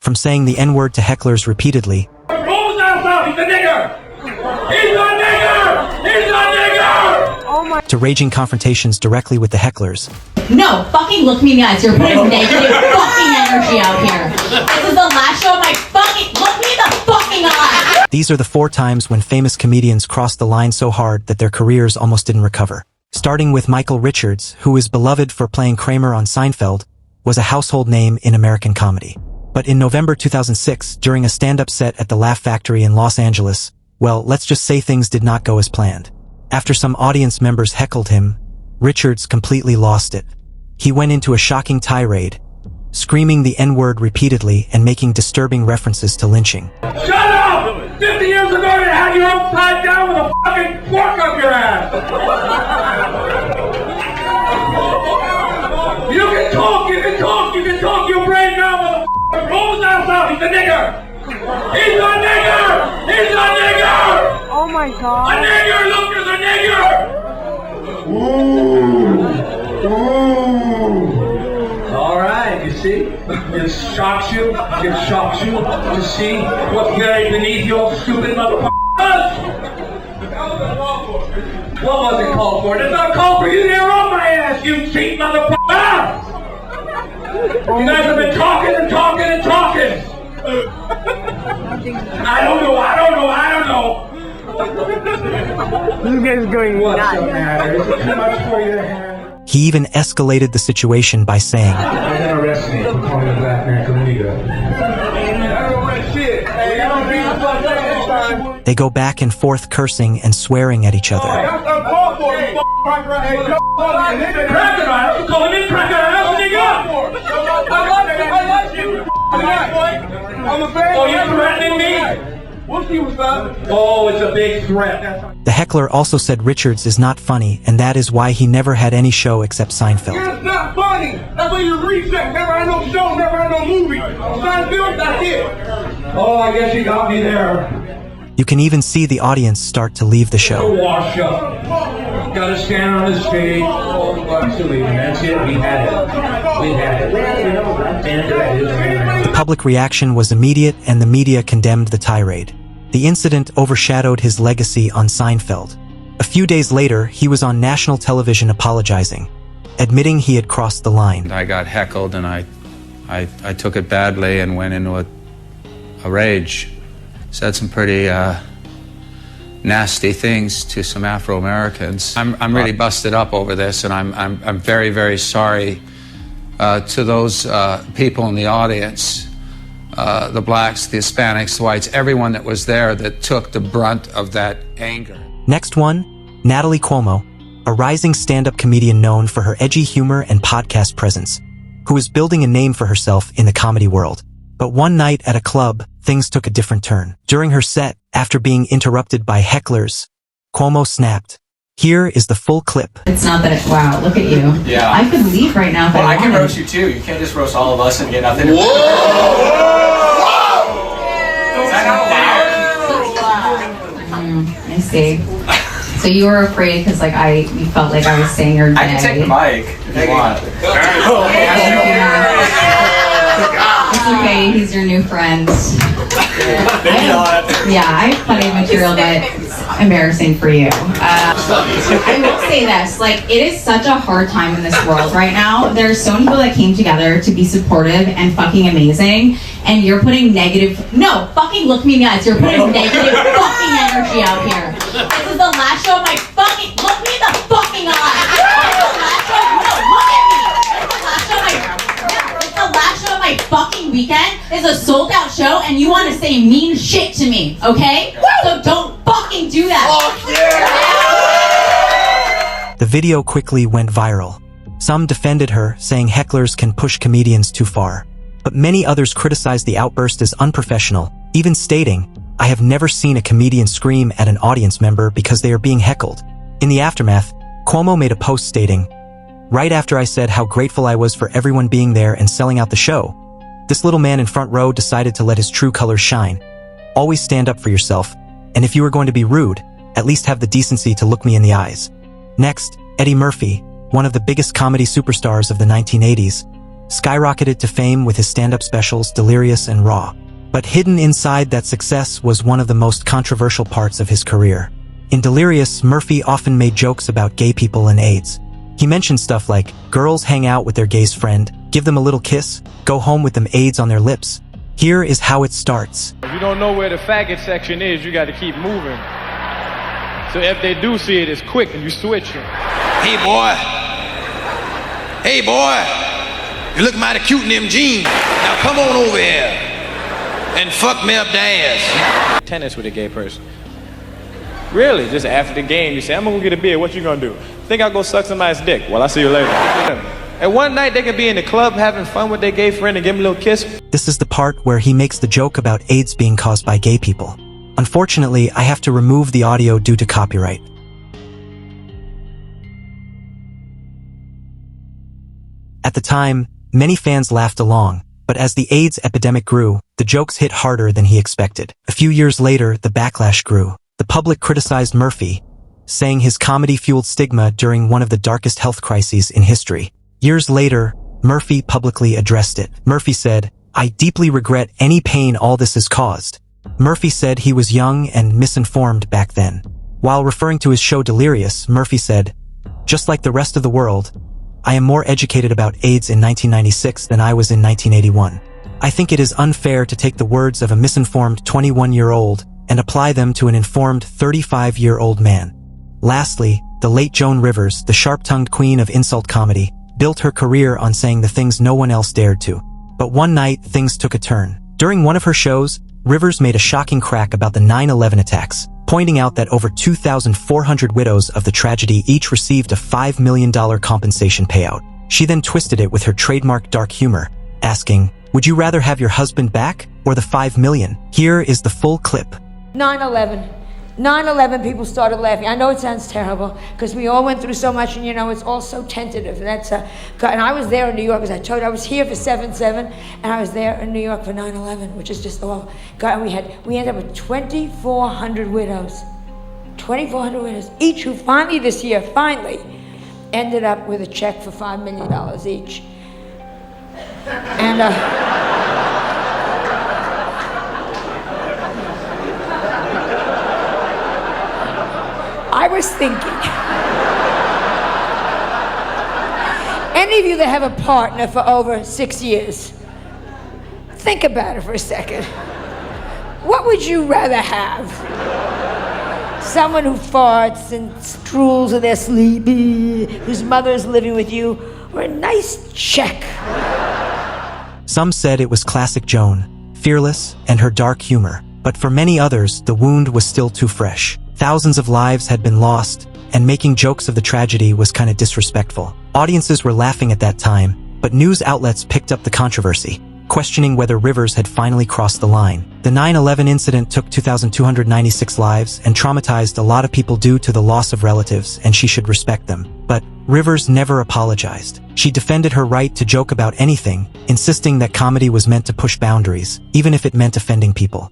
from saying the N-word to hecklers repeatedly, He's a nigger! He's a nigger! He's a nigger! Oh my. to raging confrontations directly with the hecklers. No, fucking look me in the eyes. You're putting negative fucking energy out here. This is the last show of my fucking, look me in the fucking eye. These are the 4 times when famous comedians crossed the line so hard that their careers almost didn't recover. Starting with Michael Richards, who is beloved for playing Kramer on Seinfeld, was a household name in American comedy. But in November 2006, during a stand-up set at the Laugh Factory in Los Angeles, well, let's just say things did not go as planned. After some audience members heckled him, Richards completely lost it. He went into a shocking tirade, screaming the N-word repeatedly and making disturbing references to lynching. Shut up! 50 years ago you had your upside down with a fucking fork up your ass! You can talk, you can talk, you can talk your brain now, motherfucker! Roll out, he's a nigger! He's a nigger! He's a nigger! Oh my A god. nigger, look, there's a nigger! Alright, you see? It shocks you to see what's buried beneath your stupid motherfucker. What was it called for? It's not called for you to hear on my ass, you cheap motherfucker! You guys have been talking and talking and talking! I don't know. This guy's going What's nuts. the matter? Is it too much for you to have? He even escalated the situation by saying, They're gonna arrest me for calling a black man to the nigger. they go back and forth cursing and swearing at each other. Oh, you're threatening me? Oh, it's a big threat. The heckler also said Richards is not funny, and that is why he never had any show except Seinfeld. It's not funny. That's why you reset. Never had no show, never had no movie. Seinfeld, that's it. Oh, I guess you got me there. You can even see the audience start to leave the show. Wash up. Gotta stand on the stage. Absolutely, that's it. We had it. The public reaction was immediate, and the media condemned the tirade. The incident overshadowed his legacy on Seinfeld. A few days later, he was on national television apologizing, admitting he had crossed the line. I got heckled and I took it badly and went into a rage. Said some pretty nasty things to some Afro-Americans. I'm really busted up over this, and I'm very, very sorry to those people in the audience, the blacks, the Hispanics, the whites, everyone that was there that took the brunt of that anger. Next one, Natalie Cuomo, a rising stand-up comedian known for her edgy humor and podcast presence, who is building a name for herself in the comedy world. But one night at a club, things took a different turn. During her set, after being interrupted by hecklers, Cuomo snapped. Here is the full clip. It's not that, wow, look at you. Yeah. I could leave right now if Well, I I can wanted. roast you too. You can't just roast all of us and get nothing. Whoa! Is that how loud? I see. So you were afraid because you felt like I was saying you're gay. I can take the mic if you want. It's okay, he's your new friend. Yeah, I have plenty of material that's embarrassing for you. I will say this, it is such a hard time in this world right now. There's so many people that came together to be supportive and fucking amazing, and you're putting no, fucking look me in the eyes, you're putting negative fucking energy out here. This is the last show of my fucking, look me in the fucking eye. This is the last show, no, look at me. It's the last show of my fucking weekend. It's a sold out show, and you want to say mean shit to me, okay? So don't fucking do that. The video quickly went viral. Some defended her, saying hecklers can push comedians too far. But many others criticized the outburst as unprofessional, even stating, "I have never seen a comedian scream at an audience member because they are being heckled." In the aftermath, Cuomo made a post stating, "Right after I said how grateful I was for everyone being there and selling out the show, this little man in front row decided to let his true colors shine. Always stand up for yourself, and if you are going to be rude, at least have the decency to look me in the eyes." Next, Eddie Murphy, one of the biggest comedy superstars of the 1980s, skyrocketed to fame with his stand-up specials Delirious and Raw. But hidden inside that success was one of the most controversial parts of his career. In Delirious, Murphy often made jokes about gay people and AIDS. He mentioned stuff like, girls hang out with their gay friend, give them a little kiss, go home with them AIDS on their lips. Here is how it starts. If you don't know where the faggot section is, you got to keep moving. So if they do see it, it's quick and you switch them. Hey boy, you look mighty cute in them jeans. Now come on over here and fuck me up the ass. Tennis with a gay person. Really, just after the game, you say, I'm gonna go get a beer, what you gonna do? Think I'll go suck somebody's dick? Well, I'll see you later. And one night they could be in the club having fun with their gay friend and give him a little kiss. This is the part where he makes the joke about AIDS being caused by gay people. Unfortunately, I have to remove the audio due to copyright. At the time, many fans laughed along, but as the AIDS epidemic grew, the jokes hit harder than he expected. A few years later, the backlash grew. The public criticized Murphy, saying his comedy fueled stigma during one of the darkest health crises in history. Years later, Murphy publicly addressed it. Murphy said, "I deeply regret any pain all this has caused." Murphy said he was young and misinformed back then. While referring to his show Delirious, Murphy said, "Just like the rest of the world, I am more educated about AIDS in 1996 than I was in 1981. I think it is unfair to take the words of a misinformed 21-year-old and apply them to an informed 35-year-old man." Lastly, the late Joan Rivers, the sharp-tongued queen of insult comedy, built her career on saying the things no one else dared to. But one night, things took a turn. During one of her shows, Rivers made a shocking crack about the 9/11 attacks, pointing out that over 2,400 widows of the tragedy each received a $5 million compensation payout. She then twisted it with her trademark dark humor, asking, "Would you rather have your husband back or the $5 million? Here is the full clip. 9/11, people started laughing. I know it sounds terrible because we all went through so much, and it's all so tentative. And and I was there in New York, as I told you, I was here for 7/7, and I was there in New York for 9/11, which is just awful. God, we ended up with 2,400 widows. 2,400 widows, each who finally this year, ended up with a check for $5 million each. And I was thinking, any of you that have a partner for over 6 years, think about it for a second. What would you rather have? Someone who farts and drools in their sleep, whose mother is living with you, or a nice check? Some said it was classic Joan, fearless and her dark humor. But for many others, the wound was still too fresh. Thousands of lives had been lost, and making jokes of the tragedy was kinda disrespectful. Audiences were laughing at that time, but news outlets picked up the controversy, questioning whether Rivers had finally crossed the line. The 9/11 incident took 2,296 lives and traumatized a lot of people due to the loss of relatives, and she should respect them. But Rivers never apologized. She defended her right to joke about anything, insisting that comedy was meant to push boundaries, even if it meant offending people.